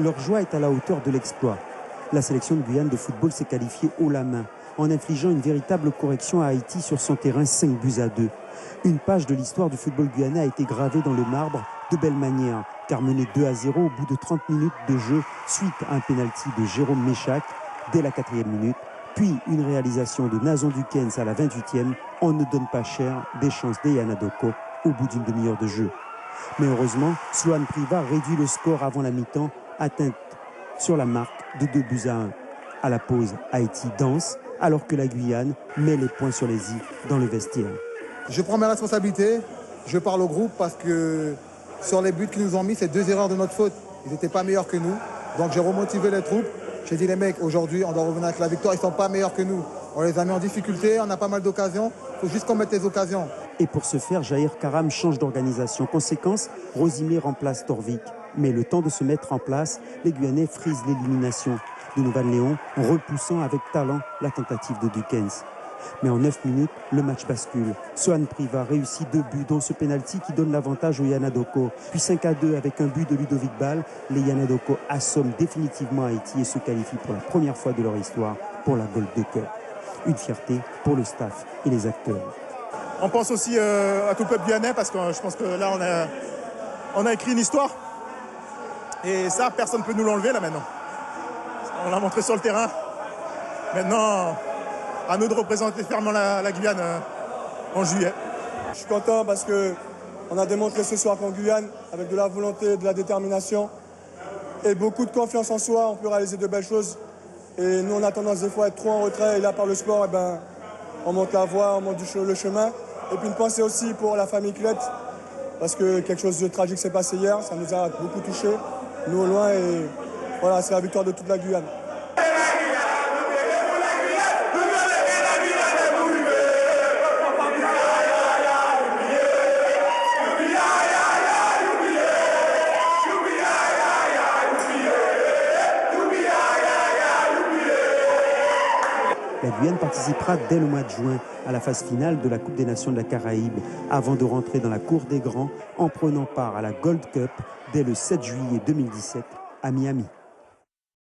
Leur joie est à la hauteur de l'exploit. La sélection de Guyane de football s'est qualifiée haut la main en infligeant une véritable correction à Haïti sur son terrain 5-2. Une page de l'histoire du football guyanais a été gravée dans le marbre de belle manière, car mené 2-0 au bout de 30 minutes de jeu suite à un pénalty de Jérôme Méchac dès la 4e minute, puis une réalisation de Nazon Dukens à la 28e, on ne donne pas cher des chances d'Eyana Doko au bout d'une demi-heure de jeu. Mais heureusement, Sloan Priva réduit le score avant la mi-temps, atteinte sur la marque de 2-1. À la pause, Haïti danse, alors que la Guyane met les points sur les i dans le vestiaire. Je prends mes responsabilités, je parle au groupe parce que sur les buts qu'ils nous ont mis, c'est 2 erreurs de notre faute. Ils n'étaient pas meilleurs que nous, donc j'ai remotivé les troupes. J'ai dit les mecs, aujourd'hui on doit revenir avec la victoire, ils ne sont pas meilleurs que nous. On les a mis en difficulté, on a pas mal d'occasions, il faut juste qu'on mette les occasions. Et pour ce faire, Jair Karam change d'organisation. Conséquence, Rosimé remplace Torvik. Mais le temps de se mettre en place, les Guyanais frisent l'élimination de Novan-Léon, repoussant avec talent la tentative de Dukens. Mais en 9 minutes, le match bascule. Sloan Priva réussit 2 buts, dont ce pénalty qui donne l'avantage aux Yanadoko. Puis 5-2 avec un but de Ludovic Ball, les Yanadoko assomment définitivement Haïti et se qualifient pour la première fois de leur histoire pour la Gold Cup. Une fierté pour le staff et les acteurs. On pense aussi à tout le peuple guyanais parce que je pense que là on a écrit une histoire et ça personne ne peut nous l'enlever là maintenant. On l'a montré sur le terrain. Maintenant, à nous de représenter fermement la Guyane en juillet. Je suis content parce qu'on a démontré ce soir qu'en Guyane, avec de la volonté, de la détermination et beaucoup de confiance en soi, on peut réaliser de belles choses. Et nous, on a tendance des fois à être trop en retrait. Et là, par le sport, on monte la voie, on monte le chemin. Et puis une pensée aussi pour la famille Clette, parce que quelque chose de tragique s'est passé hier. Ça nous a beaucoup touchés, nous au loin. Et voilà, c'est la victoire de toute la Guyane. La Guyane participera dès le mois de juin à la phase finale de la Coupe des Nations de la Caraïbe avant de rentrer dans la cour des grands en prenant part à la Gold Cup dès le 7 juillet 2017 à Miami.